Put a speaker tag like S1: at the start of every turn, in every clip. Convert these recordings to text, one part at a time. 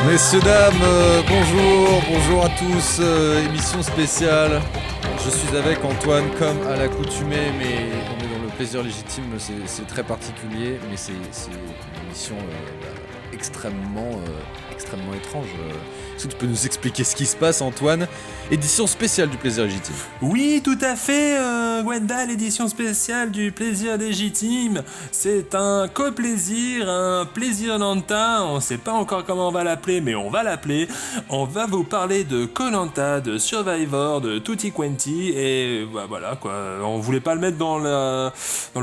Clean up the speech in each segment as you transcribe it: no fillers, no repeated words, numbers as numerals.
S1: Messieurs, dames, bonjour à tous, émission spéciale. Je suis avec Antoine comme à l'accoutumée, mais on est dans le plaisir légitime, c'est très particulier, mais c'est une émission extrêmement étrange. Est-ce que tu peux nous expliquer ce qui se passe, Antoine? Édition spéciale du plaisir légitime.
S2: Oui, tout à fait, Gwenda, l'édition spéciale du plaisir légitime. C'est un co-plaisir, un plaisir Lanta. On sait pas encore comment on va l'appeler, mais on va l'appeler. On va vous parler de Koh-Lanta, de Survivor, de Tutti Quanti, et bah, voilà quoi. On voulait pas le mettre dans le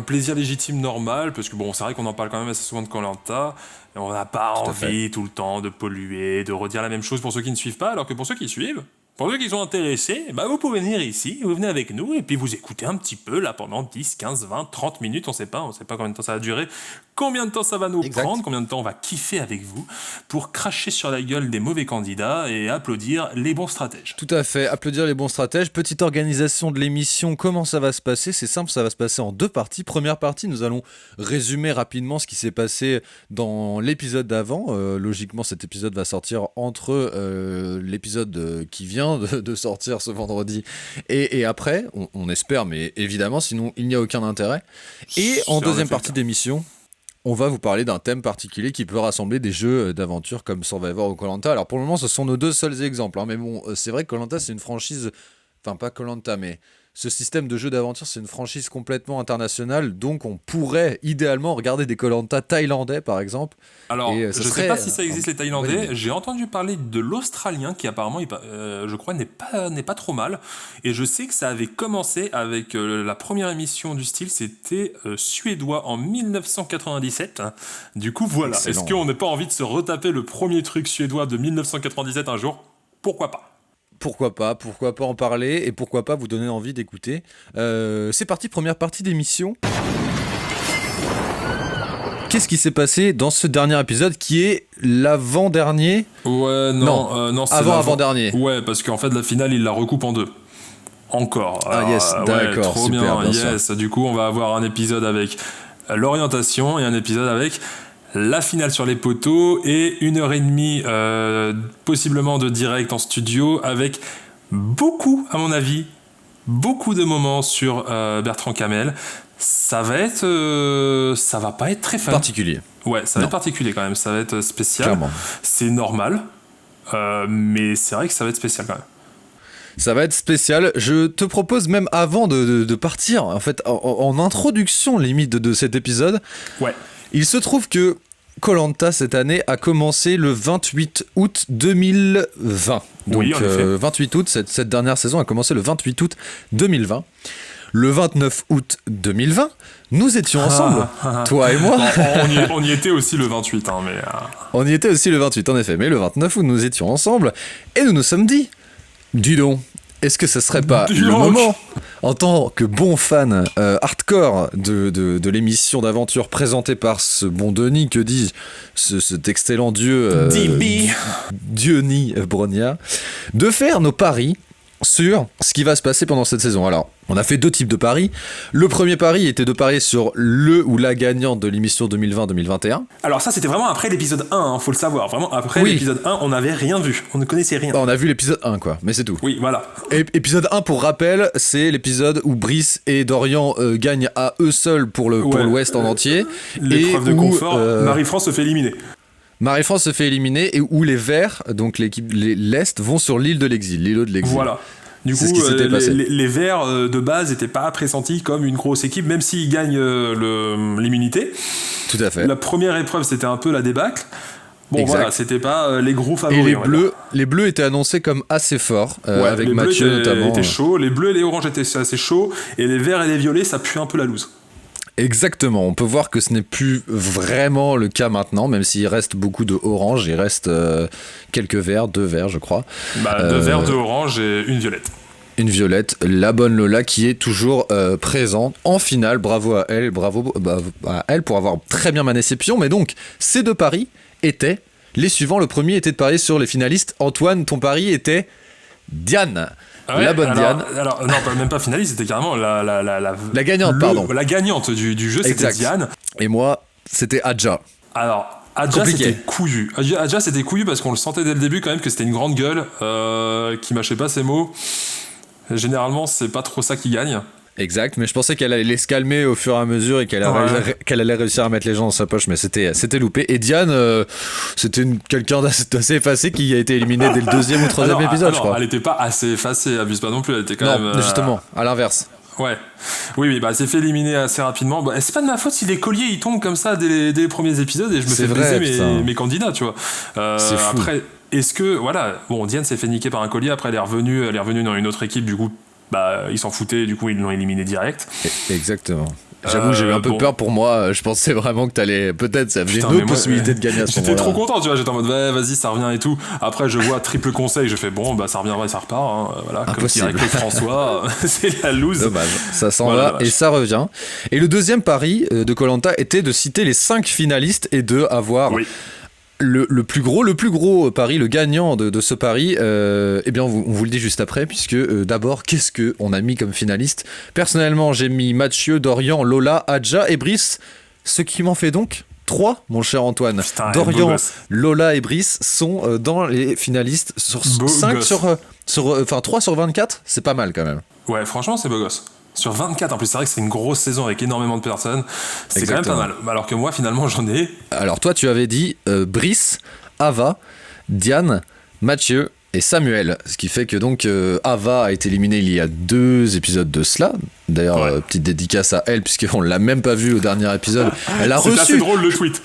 S2: plaisir légitime normal, parce que bon, c'est vrai qu'on en parle quand même assez souvent de Koh-Lanta. Et on n'a pas envie tout le temps de polluer, de redire la même chose pour ceux qui ne suivent pas, alors que pour ceux qui suivent, pour ceux qui sont intéressés, bah vous pouvez venir ici, vous venez avec nous, et puis vous écoutez un petit peu, là, pendant 10, 15, 20, 30 minutes, on sait pas combien de temps ça va durer, combien de temps ça va nous prendre, combien de temps on va kiffer avec vous, pour cracher sur la gueule des mauvais candidats et applaudir les bons stratèges.
S1: Tout à fait, applaudir les bons stratèges. Petite organisation de l'émission, comment ça va se passer? C'est simple, ça va se passer en deux parties. Première partie, nous allons résumer rapidement ce qui s'est passé dans l'épisode d'avant. Logiquement, cet épisode va sortir entre l'épisode qui vient de sortir ce vendredi et après, on espère, mais évidemment, sinon il n'y a aucun intérêt. Et en deuxième partie d'émission, on va vous parler d'un thème particulier qui peut rassembler des jeux d'aventure comme Survivor ou Koh-Lanta. Alors pour le moment, ce sont nos deux seuls exemples, hein, mais bon, c'est vrai que Koh-Lanta, c'est une franchise, enfin pas Koh-Lanta, mais ce système de jeu d'aventure, c'est une franchise complètement internationale, donc on pourrait idéalement regarder des Koh-Lanta thaïlandais, par exemple.
S2: Alors, je ne sais pas si ça existe les Thaïlandais, j'ai entendu parler de l'Australien qui apparemment, je crois, n'est pas trop mal, et je sais que ça avait commencé avec la première émission du style, c'était suédois en 1997, du coup voilà. Excellent. Est-ce qu'on n'a pas envie de se retaper le premier truc suédois de 1997 un jour? Pourquoi pas?
S1: Pourquoi pas en parler et pourquoi pas vous donner envie d'écouter. C'est parti, première partie d'émission. Qu'est-ce qui s'est passé dans ce dernier épisode qui est l'avant-dernier?
S2: Ouais, non, c'est
S1: avant-dernier.
S2: Ouais, parce qu'en fait la finale il la recoupe en deux. Encore.
S1: Alors, yes, d'accord,
S2: trop
S1: super,
S2: bien, yes. Sûr. Du coup on va avoir un épisode avec l'orientation et un épisode avec la finale sur les poteaux et 1h30 possiblement de direct en studio avec beaucoup, à mon avis, beaucoup de moments sur Bertrand Camel. Ça va pas être très fun.
S1: Particulier.
S2: Ouais, ça va être particulier quand même, ça va être spécial.
S1: Clairement.
S2: C'est normal, mais c'est vrai que ça va être spécial quand même.
S1: Ça va être spécial. Je te propose même avant de partir, en fait, en introduction limite de cet épisode.
S2: Ouais.
S1: Il se trouve que Koh-Lanta cette année a commencé le 28 août 2020. Donc
S2: oui,
S1: 28 août, cette dernière saison a commencé le 28 août 2020. Le 29 août 2020, nous étions ensemble, toi et moi.
S2: On y était aussi le 28, hein, mais...
S1: On y était aussi le 28, en effet, mais le 29 août, nous étions ensemble, et nous nous sommes dit, dis donc, est-ce que ce serait pas le moment, en tant que bon fan hardcore de l'émission d'aventure présentée par ce bon Denis, que dis-je, cet excellent dieu Diony Brognard, de faire nos paris sur ce qui va se passer pendant cette saison. Alors, on a fait deux types de paris. Le premier pari était de parier sur le ou la gagnante de l'émission 2020-2021.
S2: Alors ça, c'était vraiment après l'épisode 1, hein, faut le savoir. Vraiment, après l'épisode 1, on n'avait rien vu. On ne connaissait rien.
S1: On a vu l'épisode 1, quoi. Mais c'est tout.
S2: Oui, voilà.
S1: Et épisode 1, pour rappel, c'est l'épisode où Brice et Dorian gagnent à eux seuls pour l'Ouest en entier.
S2: L'épreuve de confort, Marie-France se fait éliminer.
S1: Marie-France se fait éliminer et où les Verts, donc l'Est, vont sur l'île de l'exil, l'îlot de l'exil.
S2: Voilà. Du coup, les Verts de base n'étaient pas pressentis comme une grosse équipe, même s'ils gagnent l'immunité.
S1: Tout à fait.
S2: La première épreuve, c'était un peu la débâcle. Bon, exact. Voilà, c'était pas les gros favoris.
S1: Et les bleus étaient annoncés comme assez forts, avec Mathieu notamment.
S2: Les bleus étaient chauds, les bleus et les oranges étaient assez chauds, et les verts et les violets, ça pue un peu la loose.
S1: Exactement, on peut voir que ce n'est plus vraiment le cas maintenant, même s'il reste beaucoup de orange, il reste quelques verts, 2 verts je crois.
S2: 2 verts, 2 oranges et une violette.
S1: Une violette, la bonne Lola qui est toujours présente en finale, bravo à elle, bravo à elle pour avoir très bien mané ses pions. Mais donc, ces deux paris étaient les suivants. Le premier était de parier sur les finalistes. Antoine, ton pari était Diane.
S2: Ouais,
S1: la bonne Diane.
S2: Alors, non, même pas finaliste, c'était carrément
S1: la gagnante, pardon.
S2: La gagnante du jeu, c'était
S1: exact.
S2: Diane.
S1: Et moi, c'était Adja.
S2: Alors, Adja,
S1: compliqué.
S2: c'était couillu. Adja, c'était couillu parce qu'on le sentait dès le début quand même que c'était une grande gueule qui mâchait pas ses mots. Généralement, c'est pas trop ça qui gagne.
S1: Exact, mais je pensais qu'elle allait se calmer au fur et à mesure et qu'elle allait réussir à mettre les gens dans sa poche, mais c'était loupé. Et Diane, c'était quelqu'un d'assez effacé qui a été éliminé dès le deuxième ou troisième épisode, je crois.
S2: Elle était pas assez effacée, abuse pas non plus, elle était quand
S1: Non,
S2: même...
S1: justement, à l'inverse.
S2: Ouais. Oui, bah, elle s'est fait éliminer assez rapidement. Bah, c'est pas de ma faute si les colliers ils tombent comme ça dès les premiers épisodes et je me fais baiser mes candidats, tu vois.
S1: C'est fou.
S2: Après, est-ce que, voilà, bon, Diane s'est fait niquer par un collier, après elle est revenue dans une autre équipe, du coup, bah, ils s'en foutaient, du coup, ils l'ont éliminé direct.
S1: Exactement. J'avoue que j'ai eu un peu peur pour moi. Je pensais vraiment que t'allais. Peut-être, ça avait une autre possibilité de gagner à ce moment-là.
S2: J'étais trop content, tu vois. J'étais en mode, vas-y, ça revient et tout. Après, je vois triple conseil. Je fais, bon, bah, ça reviendra et ça repart. Hein. Voilà.
S1: Impossible.
S2: Comme dirait Claude François, c'est la loose.
S1: Dommage. Ça s'en va et ça revient. Et le deuxième pari de Koh-Lanta était de citer les 5 finalistes et de avoir. Oui. Le plus gros pari, le gagnant de ce pari, eh bien on vous le dit juste après, puisque d'abord, qu'est-ce qu'on a mis comme finaliste ? Personnellement, j'ai mis Mathieu, Dorian, Lola, Adja et Brice, ce qui m'en fait donc 3, mon cher Antoine.
S2: Putain,
S1: Dorian, Lola et Brice sont dans les finalistes sur 3 sur 24, c'est pas mal quand même.
S2: Ouais, franchement, c'est beau gosse. Sur 24, en plus, c'est vrai que c'est une grosse saison avec énormément de personnes. C'est Exactement. Quand même pas mal. Alors que moi, finalement, j'en ai...
S1: Alors toi, tu avais dit Brice, Ava, Diane, Mathieu et Samuel. Ce qui fait que donc Ava a été éliminée il y a 2 épisodes de cela. D'ailleurs, petite dédicace à elle, puisqu'on l'a même pas vu au dernier épisode. Elle a reçu...
S2: C'est assez drôle le tweet.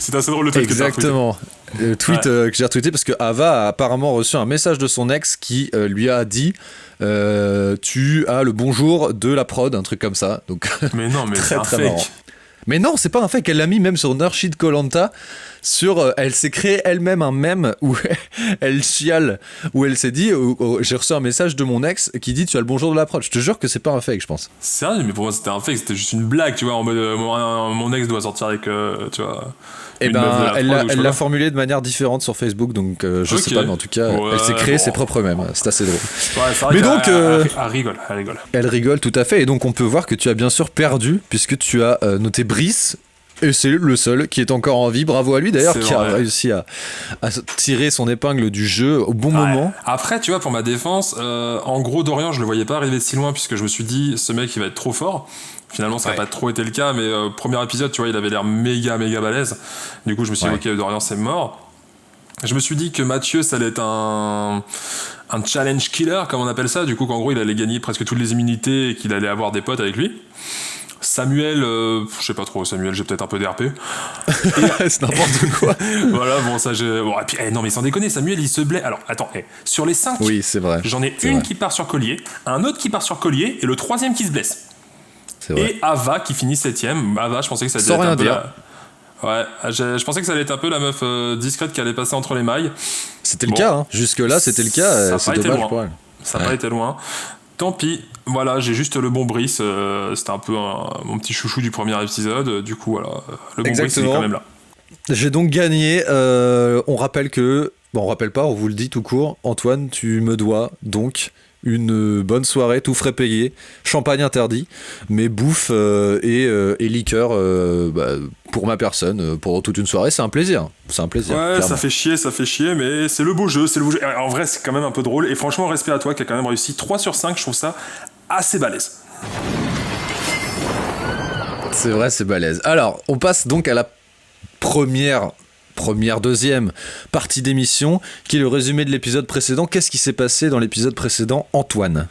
S1: Exactement. Le tweet que j'ai retweeté parce que Ava a apparemment reçu un message de son ex qui lui a dit tu as le bonjour de la prod, un truc comme ça. Donc,
S2: mais non, mais c'est un fake. Marrant.
S1: Mais non, c'est pas un fake. Elle l'a mis même sur Nurshid Koh-Lanta. Elle s'est créée elle-même un mème où elle chiale, où elle s'est dit j'ai reçu un message de mon ex qui dit tu as le bonjour de la prod. Je te jure que c'est pas un fake, je pense.
S2: Sérieux, mais pour moi c'était un fake, c'était juste une blague, tu vois, en mode mon ex doit sortir avec, tu vois.
S1: Et ben, elle l'a formulé de manière différente sur Facebook, donc je sais pas, mais en tout cas, elle s'est créée ses propres mèmes. C'est assez drôle.
S2: Ouais, c'est vrai. Mais donc, elle rigole.
S1: Elle rigole tout à fait, et donc on peut voir que tu as bien sûr perdu puisque tu as noté Brice. Et c'est le seul qui est encore en vie. Bravo à lui d'ailleurs, qui a réussi à tirer son épingle du jeu au bon moment.
S2: Après, tu vois, pour ma défense, en gros, Dorian, je le voyais pas arriver si loin puisque je me suis dit, ce mec, il va être trop fort. Finalement, ça n'a pas trop été le cas, mais premier épisode, tu vois, il avait l'air méga balèze. Du coup, je me suis dit, ok, Dorian, c'est mort. Je me suis dit que Mathieu, ça allait être un challenge killer, comme on appelle ça. Du coup, qu'en gros, il allait gagner presque toutes les immunités et qu'il allait avoir des potes avec lui. Samuel, je sais pas trop, Samuel, j'ai peut-être un peu d'RP.
S1: C'est n'importe quoi.
S2: Voilà, bon, ça, bon, et puis, non, mais sans déconner, Samuel, il se blesse. Alors, attends, sur les 5,
S1: oui, c'est vrai.
S2: J'en ai une qui part sur collier, un autre qui part sur collier, et le 3e qui se blesse.
S1: C'est vrai.
S2: Et Ava qui finit 7ème. Ava, je pensais que ça allait
S1: sans
S2: être
S1: rien
S2: un peu
S1: dire.
S2: Ouais, je pensais que ça allait être un peu la meuf discrète qui allait passer entre les mailles.
S1: C'était le cas, hein. Jusque-là, c'était le cas. C'est dommage pour elle.
S2: Ça n'a pas été loin. Tant pis, voilà, j'ai juste le bon Brice. C'était un peu mon petit chouchou du premier épisode. Du coup, voilà, le bon Brice, il est quand même là.
S1: J'ai donc gagné. On rappelle que... Bon, on rappelle pas, on vous le dit tout court. Antoine, tu me dois donc une bonne soirée, tout frais payé, champagne interdit, mais bouffe et liqueur pour ma personne, pour toute une soirée, c'est un plaisir. C'est un plaisir.
S2: Ouais, clairement. ça fait chier, mais c'est le beau jeu, En vrai, c'est quand même un peu drôle, et franchement, respect à toi qui a quand même réussi 3 sur 5, je trouve ça assez balèze.
S1: C'est vrai, c'est balèze. Alors, on passe donc à la deuxième partie d'émission, qui est le résumé de l'épisode précédent. Qu'est-ce qui s'est passé dans l'épisode précédent, Antoine ?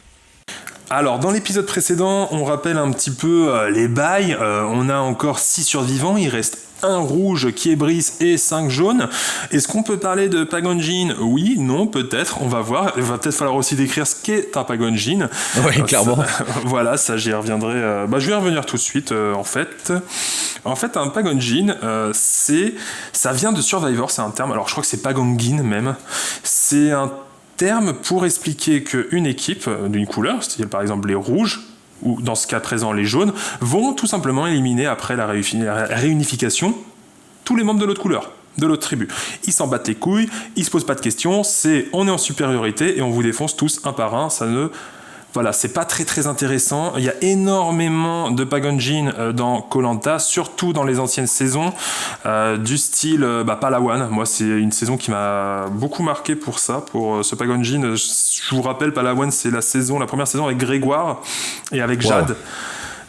S2: Alors, dans l'épisode précédent, on rappelle un petit peu les bails. On a encore 6 survivants, il reste 1 rouge qui est Brice et 5 jaunes. Est-ce qu'on peut parler de Pagonjin ? Oui, non, peut-être, on va voir. Il va peut-être falloir aussi décrire ce qu'est un Pagonjin.
S1: Oui, clairement.
S2: Voilà, ça j'y reviendrai. Je vais y revenir tout de suite, en fait. En fait, un Pagonjin, ça vient de Survivor, c'est un terme. Alors, je crois que c'est Pagongin même. C'est un terme pour expliquer qu'une équipe d'une couleur, c'est-à-dire par exemple les rouges, ou dans ce cas présent les jaunes, vont tout simplement éliminer après la réunification tous les membres de l'autre couleur, de l'autre tribu. Ils s'en battent les couilles, ils se posent pas de questions, on est en supériorité et on vous défonce tous un par un, ça ne Voilà, c'est pas très très intéressant. Il y a énormément de Pagonjin dans koh-lanta, surtout dans les anciennes saisons, du style Palawan. Moi, c'est une saison qui m'a beaucoup marqué pour ça, pour ce Pagonjin. Je vous rappelle, Palawan, c'est la première saison avec Grégoire et avec Jade. Wow.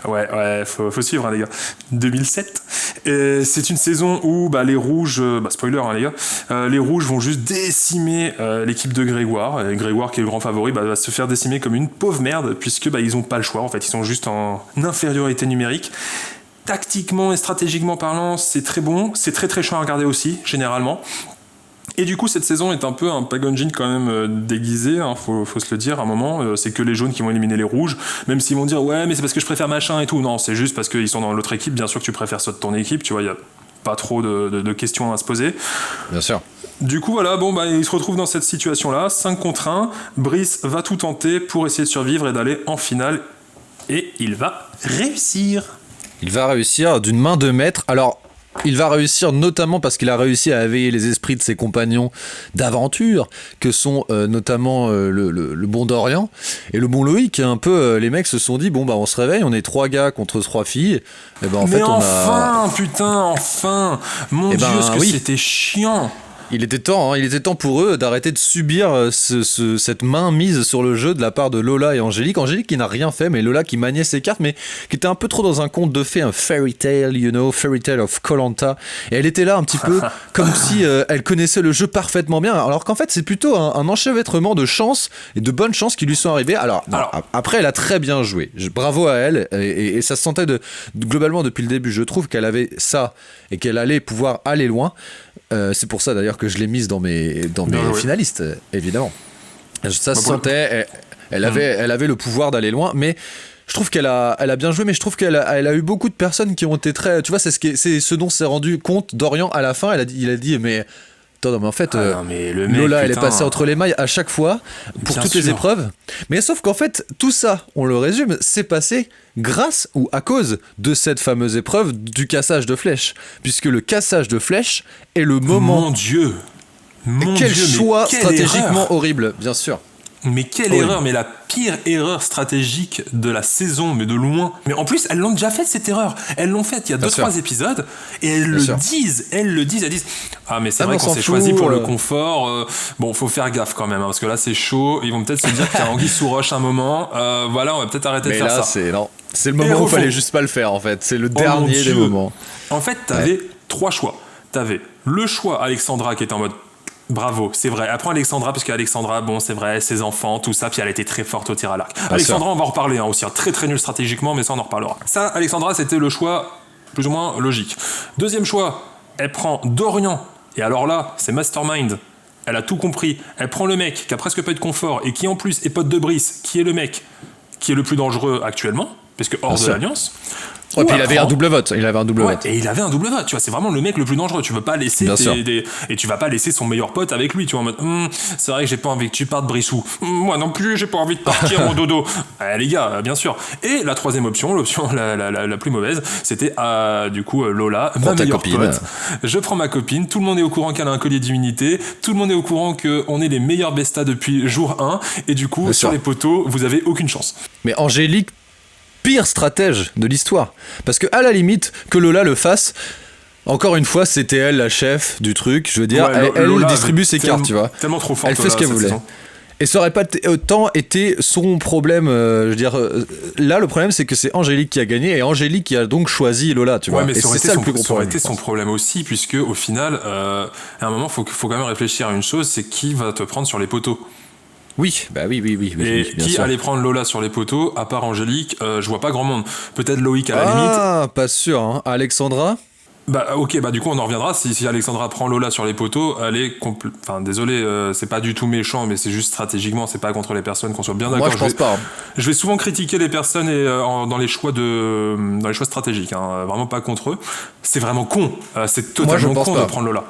S2: Ouais, faut suivre, hein, les gars. 2007. C'est une saison où les Rouges, spoiler, hein, les gars, les Rouges vont juste décimer l'équipe de Grégoire. Et Grégoire, qui est le grand favori, va se faire décimer comme une pauvre merde, puisque ils ont pas le choix. En fait, ils sont juste en infériorité numérique. Tactiquement et stratégiquement parlant, c'est très bon. C'est très très chiant à regarder aussi, généralement. Et du coup, cette saison est un peu un Pagonjin quand même déguisé, hein, faut se le dire à un moment. C'est que les jaunes qui vont éliminer les rouges, même s'ils vont dire ouais, mais c'est parce que je préfère machin et tout. Non, c'est juste parce qu'ils sont dans l'autre équipe. Bien sûr que tu préfères ça de ton équipe, tu vois, il y a pas trop de questions à se poser.
S1: Bien sûr.
S2: Du coup, voilà, ils se retrouvent dans cette situation-là, 5 contre 1. Brice va tout tenter pour essayer de survivre et d'aller en finale. Et il va réussir.
S1: Il va réussir d'une main de maître. Alors, il va réussir notamment parce qu'il a réussi à éveiller les esprits de ses compagnons d'aventure, que sont notamment le bon Dorian et le bon Loïc. Un peu, les mecs se sont dit, on se réveille, on est 3 gars contre 3 filles. Et
S2: Enfin, mon Dieu, c'était chiant.
S1: Il était temps pour eux d'arrêter de subir cette main mise sur le jeu de la part de Lola et Angélique. Angélique qui n'a rien fait, mais Lola qui maniait ses cartes, mais qui était un peu trop dans un conte de fées, un fairy tale of koh-lanta. Et elle était là un petit peu comme si elle connaissait le jeu parfaitement bien, alors qu'en fait c'est plutôt un enchevêtrement de chance et de bonnes chances qui lui sont arrivées. Alors après, elle a très bien joué. Bravo à elle, et ça se sentait globalement depuis le début. Je trouve qu'elle avait ça et qu'elle allait pouvoir aller loin. C'est pour ça d'ailleurs que je l'ai mise dans mes finalistes, évidemment. Ça se sentait, elle avait le pouvoir d'aller loin, mais je trouve qu'elle a bien joué, mais je trouve qu'elle a eu beaucoup de personnes qui ont été très... Tu vois, c'est ce dont s'est rendu compte Dorian à la fin. Il a dit mais... Non, mais en fait, Lola, elle est passée entre les mailles à chaque fois pour toutes les épreuves. Mais sauf qu'en fait, tout ça, on le résume, c'est passé grâce ou à cause de cette fameuse épreuve du cassage de flèches. Puisque le cassage de flèches est le moment...
S2: Mon Dieu,
S1: quel choix stratégiquement horrible, bien sûr.
S2: Mais quelle erreur, mais la pire erreur stratégique de la saison, mais de loin. Mais en plus, elles l'ont déjà faite, cette erreur. Elles l'ont faite il y a 2-3 épisodes, et elles le disent. Elles disent, ah mais c'est vrai qu'on s'est choisi pour le confort, faut faire gaffe quand même, hein, parce que là c'est chaud, ils vont peut-être se dire qu'il y a anguille sous roche un moment, voilà, on va peut-être arrêter de faire ça.
S1: C'est le moment où il fallait juste pas le faire, en fait. C'est le dernier des moments.
S2: En fait, t'avais 3 choix. T'avais le choix Alexandra qui était en mode bravo, c'est vrai. Après Alexandra, parce qu'Alexandra, c'est vrai, ses enfants, tout ça, puis elle était très forte au tir à l'arc. Alexandra, on va en reparler aussi, très très nul stratégiquement, mais ça on en reparlera. Ça, Alexandra, c'était le choix plus ou moins logique. Deuxième choix, elle prend Dorian, et alors là, c'est Mastermind. Elle a tout compris. Elle prend le mec qui a presque pas eu de confort et qui en plus est pote de Brice, qui est le mec qui est le plus dangereux actuellement, parce que hors de l'Alliance.
S1: Ouais, puis il avait un double vote.
S2: Et il avait un double vote. Tu vois, c'est vraiment le mec le plus dangereux. Tu veux pas laisser et tu vas pas laisser son meilleur pote avec lui. Tu vois, en mode, c'est vrai que j'ai pas envie que tu partes, Brissou. Moi non plus, j'ai pas envie de partir, mon dodo. Les gars, bien sûr. Et la troisième option, l'option la plus mauvaise, c'était du coup Lola, ma meilleure pote. Je prends ma copine. Tout le monde est au courant qu'elle a un collier d'immunité. Tout le monde est au courant qu'on est les meilleurs bestas depuis jour 1. Et du coup, sur les poteaux, vous avez aucune chance.
S1: Mais Angélique, pire stratège de l'histoire, parce que à la limite que Lola le fasse, encore une fois c'était elle la chef du truc, je veux dire, elle distribue ses cartes, tu vois,
S2: tellement trop forte,
S1: elle fait ce qu'elle voulait. Et ça aurait pas autant été son problème, je veux dire, là le problème c'est que c'est Angélique qui a gagné et Angélique qui a donc choisi Lola, tu vois,
S2: mais
S1: et c'est ça le plus gros problème. Ça aurait
S2: été son problème aussi, puisque au final, à un moment faut quand même réfléchir à une chose, c'est qui va te prendre sur les poteaux.
S1: Oui.
S2: Et qui allait prendre Lola sur les poteaux, à part Angélique, je vois pas grand monde. Peut-être Loïc à la limite.
S1: Ah, pas sûr, hein. Alexandra ?
S2: Du coup on en reviendra. Si Alexandra prend Lola sur les poteaux, elle est désolé, c'est pas du tout méchant, mais c'est juste stratégiquement, c'est pas contre les personnes, qu'on soit bien d'accord.
S1: Moi je pense pas.
S2: Je vais souvent critiquer les personnes dans les choix stratégiques, hein, vraiment pas contre eux. C'est vraiment con, c'est totalement con de prendre Lola.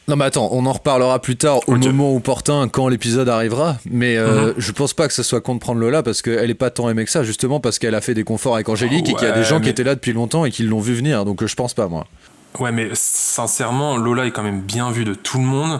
S1: Non mais attends, on en reparlera plus tard au moment opportun quand l'épisode arrivera, mais je pense pas que ce soit con de prendre Lola parce qu'elle est pas tant aimée que ça, justement parce qu'elle a fait des conforts avec Angélique et qu'il y a des gens qui étaient là depuis longtemps et qui l'ont vu venir, donc je pense pas moi.
S2: Ouais, mais sincèrement, Lola est quand même bien vue de tout le monde.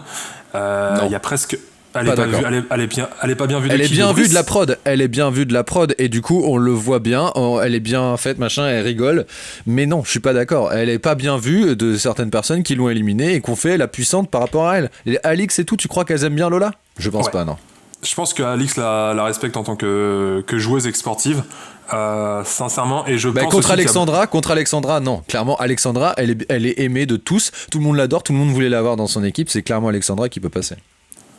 S2: Il y a presque... Elle
S1: Pas
S2: est pas
S1: d'accord.
S2: vue, elle est pas bien vue de
S1: Elle est
S2: qui,
S1: bien vue
S2: Brice
S1: de la prod, elle est bien vue de la prod, et du coup on le voit bien, elle est bien faite, machin, elle rigole, mais non, je suis pas d'accord, elle est pas bien vue de certaines personnes qui l'ont éliminée et qu'on fait la puissante par rapport à elle. Et Alix et tout, tu crois qu'elles aiment bien Lola? Je pense
S2: Ouais.
S1: pas, non.
S2: Je pense que Alix la respecte en tant que joueuse et que sportive, sincèrement, et je
S1: Bah,
S2: pense
S1: contre
S2: aussi qu'il y a...
S1: Alexandra, non. Clairement, Alexandra, elle est aimée de tous, tout le monde l'adore, tout le monde voulait l'avoir dans son équipe, c'est clairement Alexandra qui peut passer.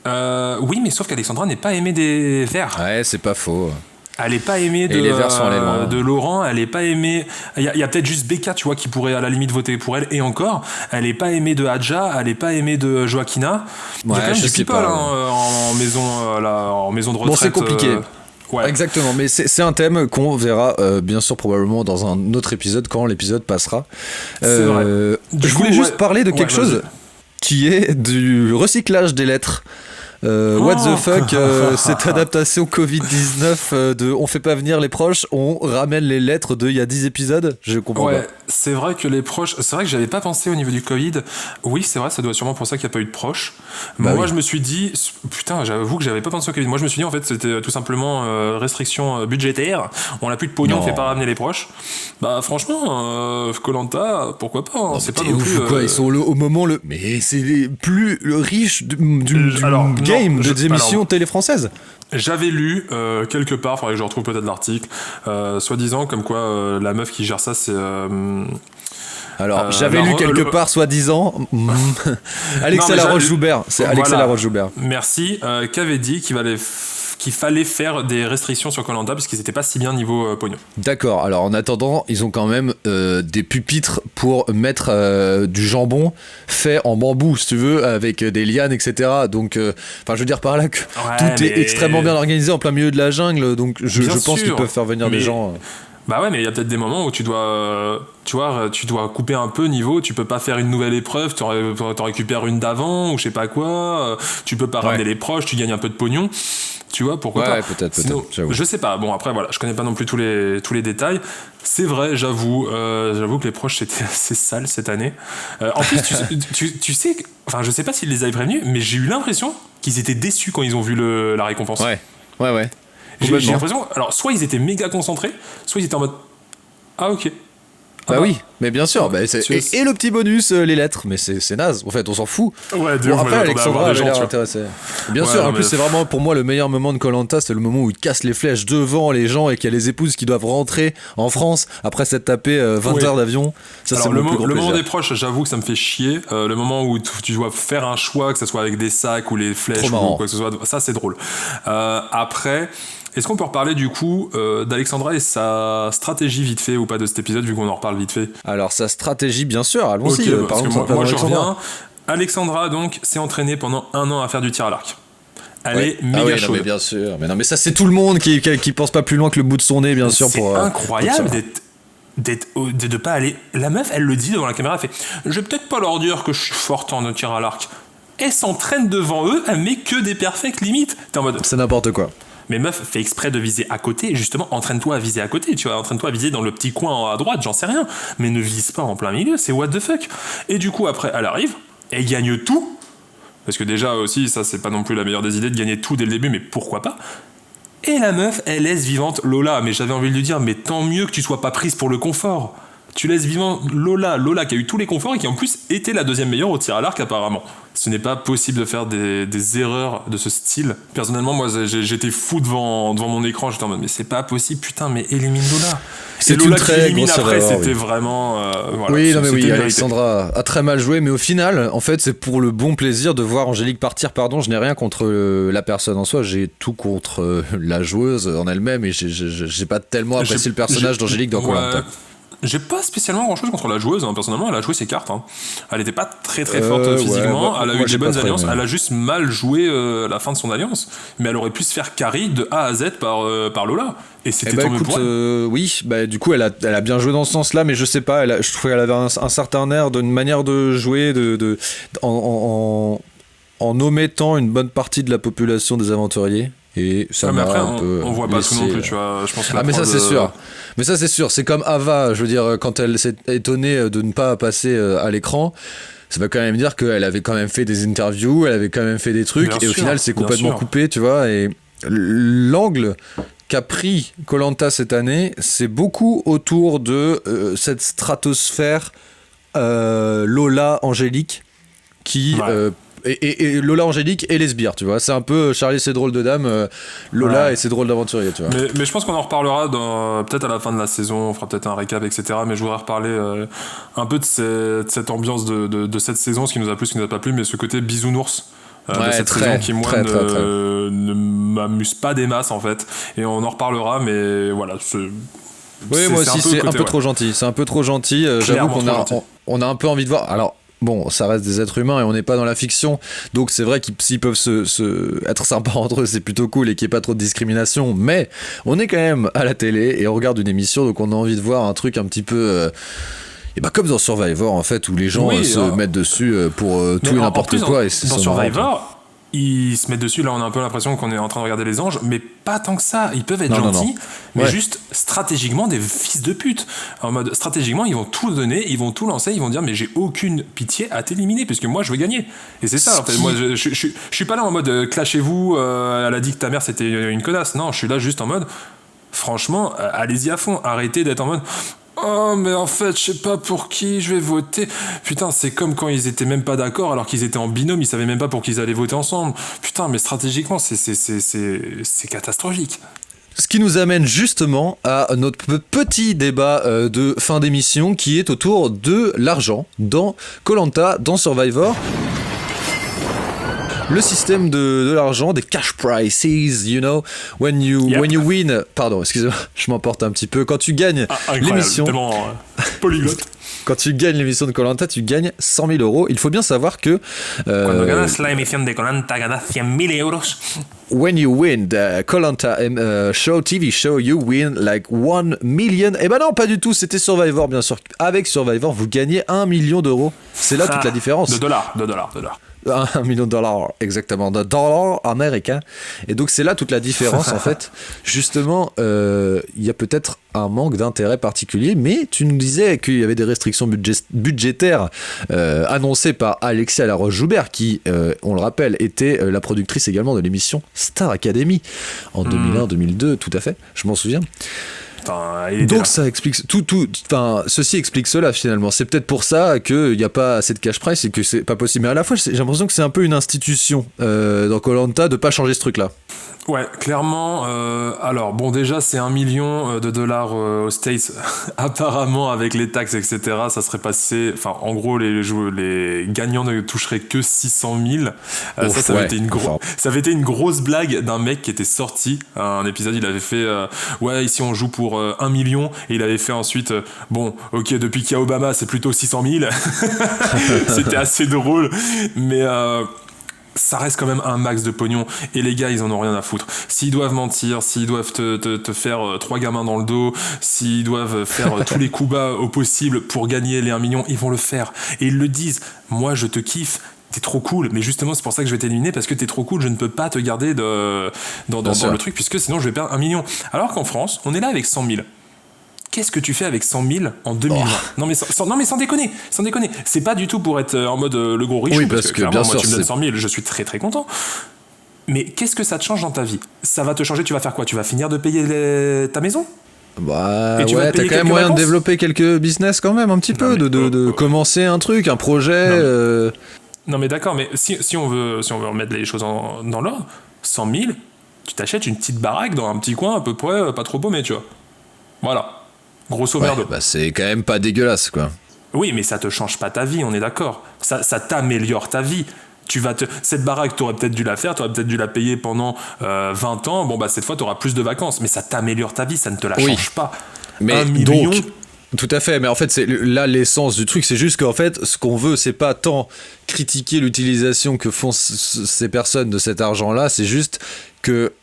S2: Oui, mais sauf qu'Alexandra n'est pas aimée des Verts.
S1: Ouais, c'est pas faux.
S2: Elle est pas aimée
S1: Et les Verts sont allés loin.
S2: de Laurent, elle est pas aimée. Il y a peut-être juste Becca, tu vois, qui pourrait à la limite voter pour elle, et encore. Elle est pas aimée de Hadja, elle est pas aimée de Joaquina. Il y a quand même
S1: je
S2: du
S1: sais
S2: people
S1: pas,
S2: en maison, en maison de retraite.
S1: Bon, c'est compliqué.
S2: Ouais.
S1: Exactement, mais c'est un thème qu'on verra bien sûr probablement dans un autre épisode quand l'épisode passera.
S2: C'est vrai.
S1: Je voulais juste parler de quelque chose qui est du recyclage des lettres. What the fuck, cette adaptation Covid-19 de on fait pas venir les proches, on ramène les lettres de il y a 10 épisodes, je comprends pas.
S2: C'est vrai que les proches, c'est vrai que j'avais pas pensé au niveau du Covid. Oui, c'est vrai, ça doit sûrement pour ça qu'il n'y a pas eu de proches.
S1: Bah
S2: moi,
S1: oui.
S2: je me suis dit, putain, j'avoue que j'avais pas pensé au Covid. Moi, je me suis dit, en fait, c'était tout simplement restriction budgétaire. On n'a plus de pognon, on fait pas ramener les proches. Bah, franchement, Koh-Lanta, pourquoi pas, hein, c'est pas non plus.
S1: Quoi, ils sont au moment le. Mais c'est les plus riches du
S2: Alors,
S1: game,
S2: non,
S1: des émissions télé françaises.
S2: J'avais lu quelque part, faudrait que je retrouve peut-être l'article, soi-disant comme quoi la meuf qui gère ça, c'est.
S1: Alors, j'avais lu quelque part, soi-disant, Alexa Laroche-Joubert. C'est Alexa Laroche-Joubert.
S2: Merci, qu'avait dit qu'il fallait faire des restrictions sur Koh-Lanta parce qu'ils n'étaient pas si bien niveau pognon.
S1: D'accord, alors en attendant, ils ont quand même des pupitres pour mettre du jambon fait en bambou, si tu veux, avec des lianes, etc. Donc, je veux dire par là que tout est extrêmement bien organisé en plein milieu de la jungle, donc je pense qu'ils peuvent faire venir des gens.
S2: Bah ouais, mais il y a peut-être des moments où tu dois couper un peu niveau, tu peux pas faire une nouvelle épreuve, t'en récupères une d'avant ou je sais pas quoi, tu peux pas ramener les proches, tu gagnes un peu de pognon. Tu vois, pourquoi pas.
S1: Peut-être,
S2: j'avoue. Je sais pas. Bon, après, voilà, je connais pas non plus tous les détails. C'est vrai, j'avoue que les proches, c'était assez sale cette année. En plus, tu sais, enfin, je sais pas s'ils les avaient prévenus, mais j'ai eu l'impression qu'ils étaient déçus quand ils ont vu la récompense.
S1: Ouais.
S2: J'ai l'impression, alors, soit ils étaient méga concentrés, soit ils étaient en mode, ah, ok.
S1: Oui, mais bien sûr. Et le petit bonus, les lettres, mais c'est naze. En fait, on s'en fout.
S2: Ouais,
S1: après, Alexandra avait l'air intéressée. Bien sûr, en plus, c'est vraiment pour moi le meilleur moment de Koh-Lanta, c'est le moment où il casse les flèches devant les gens et qu'il y a les épouses qui doivent rentrer en France après s'être tapé 20 heures d'avion. Ça,
S2: alors,
S1: c'est le
S2: moment des proches, j'avoue que ça me fait chier. Le moment où tu dois faire un choix, que ce soit avec des sacs ou les flèches ou quoi que ce soit, ça c'est drôle. Après. Est-ce qu'on peut reparler du coup d'Alexandra et sa stratégie vite fait ou pas de cet épisode vu qu'on en reparle vite fait?
S1: Alors sa stratégie bien sûr, allons-y.
S2: Parce que moi je reviens. Alexandra donc s'est entraînée pendant 1 an à faire du tir à l'arc. Elle est méga chaude.
S1: Non, mais bien sûr. Mais ça c'est tout le monde qui pense pas plus loin que le bout de son nez bien sûr.
S2: C'est incroyable de pas aller. La meuf elle le dit devant la caméra, elle fait je vais peut-être pas leur dire que je suis forte en tir à l'arc. Elle s'entraîne devant eux, elle met que des perfects limites. T'es en mode.
S1: C'est n'importe quoi.
S2: Mais meuf, fais exprès de viser à côté, justement, entraîne-toi à viser à côté, tu vois, entraîne-toi à viser dans le petit coin à droite, j'en sais rien, mais ne vise pas en plein milieu, c'est what the fuck. Et du coup, après, elle arrive, elle gagne tout, parce que déjà aussi, ça c'est pas non plus la meilleure des idées de gagner tout dès le début, mais pourquoi pas. Et la meuf, elle laisse vivante Lola, mais j'avais envie de lui dire, mais tant mieux que tu sois pas prise pour le confort. Tu laisses vivant Lola qui a eu tous les conforts et qui en plus était la deuxième meilleure au tir à l'arc apparemment. Ce n'est pas possible de faire des erreurs de ce style. Personnellement, moi j'étais fou devant mon écran, j'étais en mode mais c'est pas possible, putain, mais élimine Lola.
S1: C'est
S2: Lola
S1: une
S2: qui
S1: très
S2: élimine
S1: grosse
S2: après,
S1: erreur,
S2: c'était vraiment... voilà,
S1: oui, non mais oui,
S2: mérité.
S1: Alexandra a très mal joué, mais au final, en fait, c'est pour le bon plaisir de voir Angélique partir. Pardon, je n'ai rien contre la personne en soi, j'ai tout contre la joueuse en elle-même et j'ai pas tellement apprécié le personnage d'Angélique dans Koh-Lanta.
S2: J'ai pas spécialement grand chose contre la joueuse, hein. Personnellement, elle a joué ses cartes. Hein. Elle était pas très forte physiquement, elle a eu des bonnes alliances, elle a juste mal joué la fin de son alliance, mais elle aurait pu se faire carry de A à Z par Lola. Et c'était tant mieux pour elle.
S1: Oui, du coup, elle a bien joué dans ce sens-là, mais je sais pas, je trouvais qu'elle avait un certain air, d'une manière de jouer, en omettant une bonne partie de la population des aventuriers. Et ça m'a un peu
S2: on voit pas
S1: laissé...
S2: tout non plus, tu vois. Je pense que
S1: mais ça c'est sûr. Mais ça c'est sûr. C'est comme Ava, je veux dire, quand elle s'est étonnée de ne pas passer à l'écran. ça veut quand même dire qu'elle avait quand même fait des interviews, elle avait quand même fait des trucs,
S2: Bien
S1: et au
S2: sûr,
S1: final, c'est
S2: bien
S1: complètement
S2: sûr.
S1: coupé, tu vois. Et l'angle qu'a pris koh cette année, c'est beaucoup autour de cette stratosphère Lola Angélique qui.
S2: Ouais.
S1: Et Lola Angélique et les sbires, tu vois. C'est un peu Charlie, c'est drôle de dame, Lola
S2: Ouais.
S1: et ses drôles d'aventuriers, tu vois.
S2: Mais je pense qu'on en reparlera peut-être à la fin de la saison, on fera peut-être un récap, etc. Mais je voudrais reparler un peu de cette ambiance de cette saison, ce qui nous a plu, ce qui nous a pas plu, mais ce côté bisounours. De
S1: Ouais,
S2: cette
S1: très,
S2: saison qui moi
S1: très, très, très.
S2: ne m'amuse pas des masses en fait, et on en reparlera, mais voilà,
S1: Oui, moi aussi, c'est un
S2: côté,
S1: peu
S2: ouais.
S1: trop gentil. C'est un peu trop gentil. J'avoue
S2: Clairement
S1: qu'on
S2: trop
S1: a,
S2: gentil.
S1: on a un peu envie de voir. Alors, bon, ça reste des êtres humains et on n'est pas dans la fiction. Donc, c'est vrai qu'ils s'ils peuvent être sympas entre eux, c'est plutôt cool et qu'il n'y ait pas trop de discrimination. Mais on est quand même à la télé et on regarde une émission, donc on a envie de voir un truc un petit peu. Et bah comme dans Survivor en fait où les gens
S2: Oui,
S1: se mettent dessus pour tout et
S2: mais en
S1: n'importe
S2: plus,
S1: quoi et c'est
S2: dans
S1: sont marrants,
S2: Survivor, ils se mettent dessus. Là, on a un peu l'impression qu'on est en train de regarder les anges, mais pas tant que ça. Ils peuvent être
S1: Non, non,
S2: gentils,
S1: non.
S2: mais
S1: Ouais.
S2: juste stratégiquement des fils de pute. En mode stratégiquement, ils vont tout donner, ils vont tout lancer, ils vont dire mais j'ai aucune pitié à t'éliminer puisque moi je veux gagner. Et c'est ça. En fait, moi, je suis pas là en mode clashez-vous. Elle a dit que ta mère c'était une connasse. Non, je suis là juste en mode. Franchement, allez-y à fond. Arrêtez d'être en mode. Oh, mais en fait, je sais pas pour qui je vais voter. Putain, c'est comme quand ils étaient même pas d'accord alors qu'ils étaient en binôme, ils savaient même pas pour qui ils allaient voter ensemble. Putain, mais stratégiquement, c'est catastrophique.
S1: Ce qui nous amène justement à notre petit débat de fin d'émission qui est autour de l'argent dans koh dans Survivor. Le système de l'argent, des cash prices, you know, when you win, pardon, excusez-moi, je m'emporte un petit peu, quand tu gagnes l'émission,
S2: Tellement polyglotte.
S1: quand tu gagnes l'émission de koh tu gagnes 100 000 euros. Il faut bien savoir que
S2: Cuando ganas la emisión de Koh-Lanta, ganas 100.000 euros.
S1: when you win the Koh-Lanta show, TV show, you win like 1 million. Eh ben non, pas du tout, c'était Survivor, bien sûr. Avec Survivor, vous gagnez 1 million d'euros. C'est là toute la différence.
S2: De dollars.
S1: 1 million de dollars, exactement, de dollars américains. Et donc c'est là toute la différence en fait. Justement, il y a peut-être un manque d'intérêt particulier, mais tu nous disais qu'il y avait des restrictions budgétaires annoncées par Alexia Laroche-Joubert, qui, on le rappelle, était la productrice également de l'émission Star Academy en 2001-2002, tout à fait, je m'en souviens. Donc ça explique ceci explique cela finalement. C'est peut-être pour ça qu'il n'y a pas assez de cash price et que c'est pas possible. Mais à la fois j'ai l'impression que c'est un peu une institution dans Koh-Lanta de pas changer ce truc-là.
S2: Ouais, clairement. Alors, bon, déjà, c'est 1 million de dollars aux States. Apparemment, avec les taxes, etc., ça serait passé. Enfin, en gros, les gagnants ne toucheraient que 600 000. Ça avait été ça avait été une grosse blague d'un mec qui était sorti. Un épisode, il avait fait ouais, ici on joue pour 1 million. Et il avait fait ensuite bon, ok, depuis qu'il y a Obama, c'est plutôt 600 000. C'était assez drôle. Mais. Ça reste quand même un max de pognon et les gars ils en ont rien à foutre. S'ils doivent mentir, s'ils doivent te faire 3 gamins dans le dos, s'ils doivent faire tous les coups bas au possible pour gagner les 1 million, ils vont le faire et ils le disent. Moi je te kiffe, t'es trop cool, mais justement c'est pour ça que je vais t'éliminer parce que t'es trop cool, je ne peux pas te garder dans le truc puisque sinon je vais perdre 1 million. Alors qu'en France on est là avec 100 000. Qu'est-ce que tu fais avec 100 000 en 2020 ? Non mais sans déconner, c'est pas du tout pour être en mode le gros riche.
S1: Oui, parce que bien
S2: moi,
S1: sûr,
S2: tu me donnes 100 000, je suis très très content. Mais qu'est-ce que ça te change dans ta vie ? Ça va te changer, tu vas faire quoi ? Tu vas finir de payer ta maison ?
S1: Bah
S2: Et tu
S1: ouais,
S2: vas
S1: t'as
S2: payer
S1: quand même
S2: quelques
S1: moyen de
S2: vacances
S1: développer quelques business quand même un petit peu, de commencer un truc, un projet.
S2: Non mais d'accord, mais si on veut remettre les choses dans l'ordre, 100 000, tu t'achètes une petite baraque dans un petit coin à peu près, pas trop paumé, tu vois. Voilà. Grosso merdo.
S1: Bah c'est quand même pas dégueulasse quoi.
S2: Oui, mais ça te change pas ta vie, on est d'accord. Ça t'améliore ta vie. Cette baraque, t'aurais peut-être dû la faire, t'aurais peut-être dû la payer pendant 20 ans. Bon, bah, cette fois, t'auras plus de vacances. Mais ça t'améliore ta vie, ça ne te la change pas.
S1: Mais
S2: 1 million.
S1: donc, tout à fait, mais en fait, c'est là l'essence du truc, c'est juste qu'en fait, ce qu'on veut, c'est pas tant critiquer l'utilisation que font ces personnes de cet argent-là, c'est juste que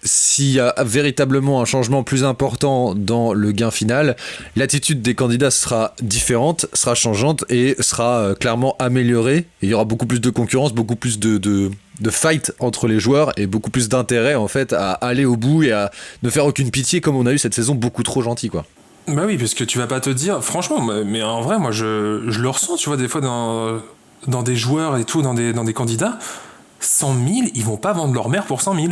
S1: s'il y a véritablement un changement plus important dans le gain final, l'attitude des candidats sera différente, sera changeante et sera clairement améliorée. Et il y aura beaucoup plus de concurrence, beaucoup plus de fight entre les joueurs et beaucoup plus d'intérêt en fait à aller au bout et à ne faire aucune pitié comme on a eu cette saison beaucoup trop gentille quoi.
S2: Bah oui, parce que tu vas pas te dire, franchement, mais en vrai, moi je le ressens, tu vois, des fois dans des joueurs et tout, dans des candidats, 100 000, ils vont pas vendre leur mère pour 100 000.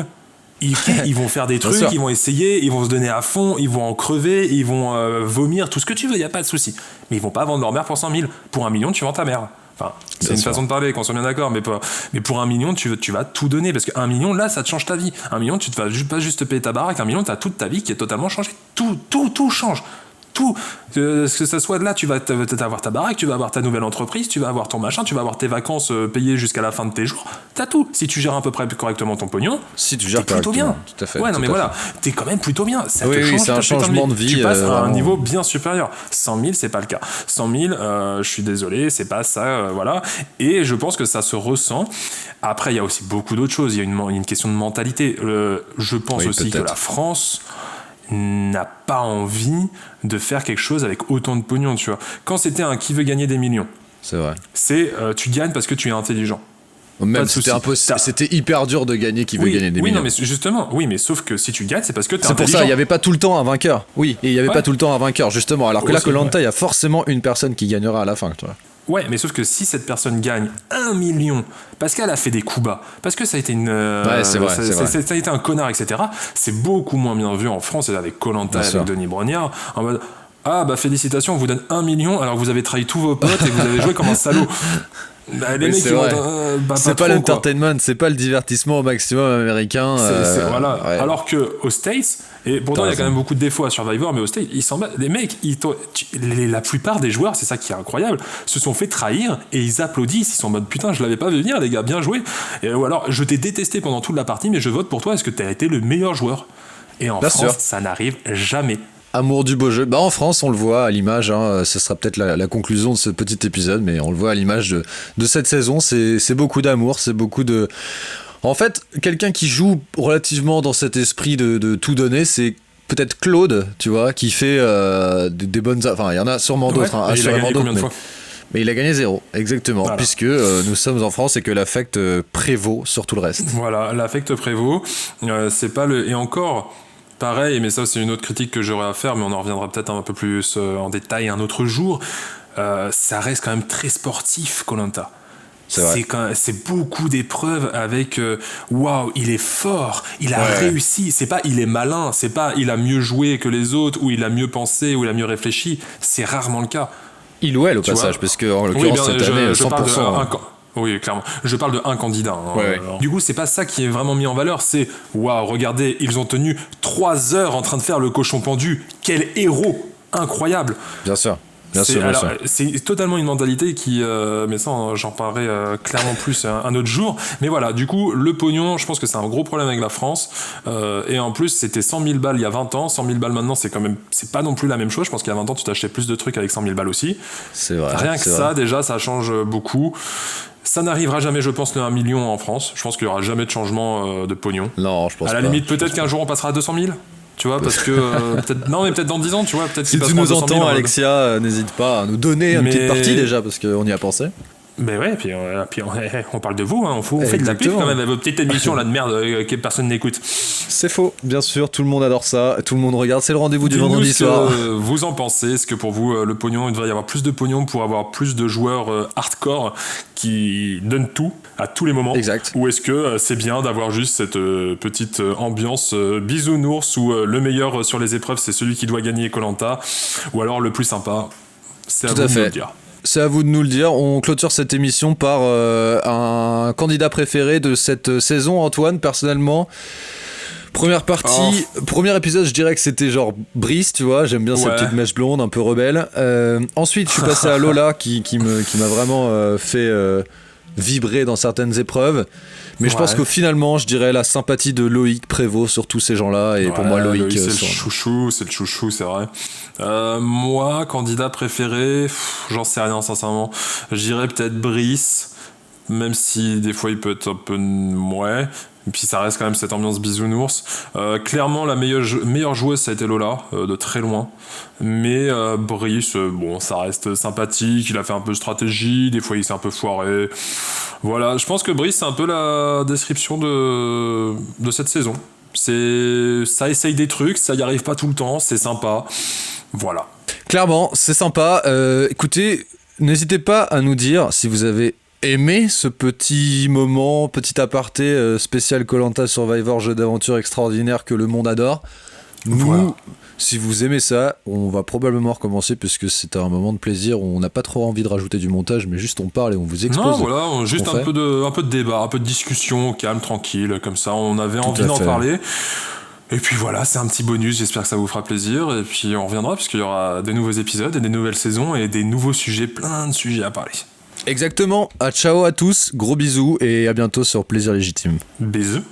S2: Ils vont faire des trucs, ils vont essayer, ils vont se donner à fond, ils vont en crever, ils vont vomir, tout ce que tu veux, il n'y a pas de souci. Mais ils vont pas vendre leur mère pour 100 000. Pour 1 million, tu vends ta mère. Enfin, c'est une façon de parler, qu'on soit bien d'accord, mais pour 1 million, tu vas tout donner, parce qu'un million, là, ça te change ta vie. 1 million, tu ne vas pas juste te payer ta baraque, 1 million, tu as toute ta vie qui est totalement changée. Tout change. Tout, que ça soit de là, tu vas avoir ta baraque, tu vas avoir ta nouvelle entreprise, tu vas avoir ton machin, tu vas avoir tes vacances payées jusqu'à la fin de tes jours. T'as tout. Si tu gères à peu près correctement ton pognon,
S1: si tu gères
S2: t'es plutôt bien.
S1: Tout à fait.
S2: Ouais, non mais voilà, t'es quand même plutôt bien. Ça te change,
S1: c'est un changement de vie.
S2: Tu passes à un niveau bien supérieur. 100 000, c'est pas le cas. 100 000, je suis désolé, c'est pas ça, voilà. Et je pense que ça se ressent. Après, il y a aussi beaucoup d'autres choses. Il y a une question de mentalité. Je pense aussi que la France n'a pas envie de faire quelque chose avec autant de pognon, tu vois. Quand c'était un qui veut gagner des millions,
S1: c'est vrai.
S2: Tu gagnes parce que tu es intelligent.
S1: Même c'était hyper dur de gagner qui veut gagner des millions.
S2: Oui, non, mais justement, mais sauf que si tu gagnes, c'est parce que tu es intelligent.
S1: C'est pour ça, il n'y avait pas tout le temps un vainqueur. Oui, et il n'y avait pas tout le temps un vainqueur, justement. Alors que là, Koh-Lanta, il y a forcément une personne qui gagnera à la fin, tu vois.
S2: Ouais, mais sauf que si cette personne gagne 1 million parce qu'elle a fait des coups bas, parce que ça a été
S1: c'est vrai.
S2: Ça a été un connard, etc., c'est beaucoup moins bien vu en France, et avec Koh-Lanta, avec Denis Brognard, en mode ah bah félicitations, on vous donne 1 million alors que vous avez trahi tous vos potes et que vous avez joué comme un salaud. Bah, les mecs,
S1: c'est pas l'entertainment, c'est pas le divertissement au maximum américain.
S2: Voilà. Ouais. Alors que aux States, et pourtant il y a quand même beaucoup de défauts à Survivor, mais aux States, ils s'en battent. Les mecs, la plupart des joueurs, c'est ça qui est incroyable, se sont fait trahir et ils applaudissent. Ils sont en mode putain, je l'avais pas vu venir, les gars, bien joué. Ou alors, je t'ai détesté pendant toute la partie, mais je vote pour toi, est-ce que t'as été le meilleur joueur? Et en France, ça n'arrive jamais.
S1: Amour du beau jeu. En France, on le voit à l'image, ce sera peut-être la conclusion de ce petit épisode, mais on le voit à l'image de cette saison. C'est beaucoup d'amour, c'est beaucoup de... En fait, quelqu'un qui joue relativement dans cet esprit de tout donner, c'est peut-être Claude, tu vois, qui fait des bonnes... Enfin, il y en a sûrement d'autres, assurément d'autres. Mais il a gagné 0, exactement, voilà. Puisque nous sommes en France et que l'affect prévaut sur tout le reste.
S2: Voilà, l'affect prévaut. C'est pas le... Et encore... Pareil, mais ça c'est une autre critique que j'aurais à faire, mais on en reviendra peut-être un peu plus en détail un autre jour. Ça reste quand même très sportif, Koh-Lanta. C'est beaucoup d'épreuves avec waouh, il est fort, il a réussi. C'est pas il est malin, c'est pas il a mieux joué que les autres, ou il a mieux pensé, ou il a mieux réfléchi. C'est rarement le cas.
S1: Il ou elle au passage, parce que en l'occurrence cette année, 100%.
S2: Oui, clairement. Je parle de un candidat. Du coup, c'est pas ça qui est vraiment mis en valeur. C'est waouh, regardez, ils ont tenu 3 heures en train de faire le cochon pendu. Quel héros incroyable.
S1: Bien sûr.
S2: C'est totalement une mentalité qui... mais ça, j'en parlerai clairement plus un autre jour. Mais voilà, du coup, le pognon, je pense que c'est un gros problème avec la France. Et en plus, c'était 100 000 balles il y a 20 ans. 100 000 balles maintenant, c'est pas non plus la même chose. Je pense qu'il y a 20 ans, tu t'achetais plus de trucs avec 100 000 balles aussi.
S1: C'est vrai.
S2: Rien que ça, déjà, ça change beaucoup. Ça n'arrivera jamais, je pense, le 1 million en France. Je pense qu'il n'y aura jamais de changement de pognon.
S1: Non, je pense pas.
S2: À la limite, peut-être qu'un jour, on passera à 200 000. Tu vois, parce que peut-être dans 10 ans, tu vois, peut-être
S1: si tu nous entends, Alexia, n'hésite pas à nous donner une petite partie déjà, parce qu'on y a pensé.
S2: Mais ouais, puis on parle de vous, hein, on fait de la pub quand même à vos petites émissions là de merde que personne n'écoute.
S1: C'est faux, bien sûr, tout le monde adore ça, tout le monde regarde, c'est le rendez-vous du vendredi soir.
S2: Vous en pensez? Est-ce que pour vous, le pognon, il devrait y avoir plus de pognon pour avoir plus de joueurs hardcore qui donnent tout à tous les moments?
S1: Exact.
S2: Ou est-ce que c'est bien d'avoir juste cette petite ambiance bisounours où le meilleur sur les épreuves c'est celui qui doit gagner Koh-Lanta, ou alors le plus sympa? C'est à vous de le dire.
S1: C'est à vous de nous le dire. On clôture cette émission par un candidat préféré de cette saison, Antoine, personnellement. Première partie, premier épisode, je dirais que c'était genre Brice, tu vois, j'aime bien cette petite mèche blonde, un peu rebelle. Ensuite, je suis passé à Lola, qui m'a vraiment fait vibrer dans certaines épreuves. Mais je pense que finalement, je dirais la sympathie de Loïc prévaut sur tous ces gens-là. Et pour moi, Loïc
S2: c'est le chouchou, c'est vrai. Moi, candidat préféré, j'en sais rien, sincèrement. Je dirais peut-être Brice, même si des fois il peut être un peu... Ouais. Et puis ça reste quand même cette ambiance bisounours. Clairement, la meilleure joueuse, ça a été Lola, de très loin. Mais Brice, bon, ça reste sympathique. Il a fait un peu de stratégie. Des fois, il s'est un peu foiré. Voilà, je pense que Brice, c'est un peu la description de cette saison. Ça essaye des trucs, ça y arrive pas tout le temps, c'est sympa. Voilà.
S1: Clairement, c'est sympa. Écoutez, n'hésitez pas à nous dire si vous avez aimé ce petit moment, petit aparté spécial Koh-Lanta Survivor, jeu d'aventure extraordinaire que le monde adore. Nous,
S2: Voilà.
S1: si vous aimez ça, on va probablement recommencer puisque c'est un moment de plaisir où on n'a pas trop envie de rajouter du montage, mais juste on parle et on vous expose.
S2: Non, voilà, juste
S1: qu'on
S2: un
S1: fait.
S2: peu de débat, un peu de discussion, calme, tranquille, comme ça, on avait
S1: Tout
S2: envie
S1: à
S2: d'en
S1: fait.
S2: parler. Et puis voilà, c'est un petit bonus, j'espère que ça vous fera plaisir. Et puis on reviendra, puisqu'il y aura des nouveaux épisodes et des nouvelles saisons et des nouveaux sujets, plein de sujets à parler.
S1: Exactement. Ciao à tous, gros bisous et à bientôt sur Plaisir Légitime.
S2: Bisous.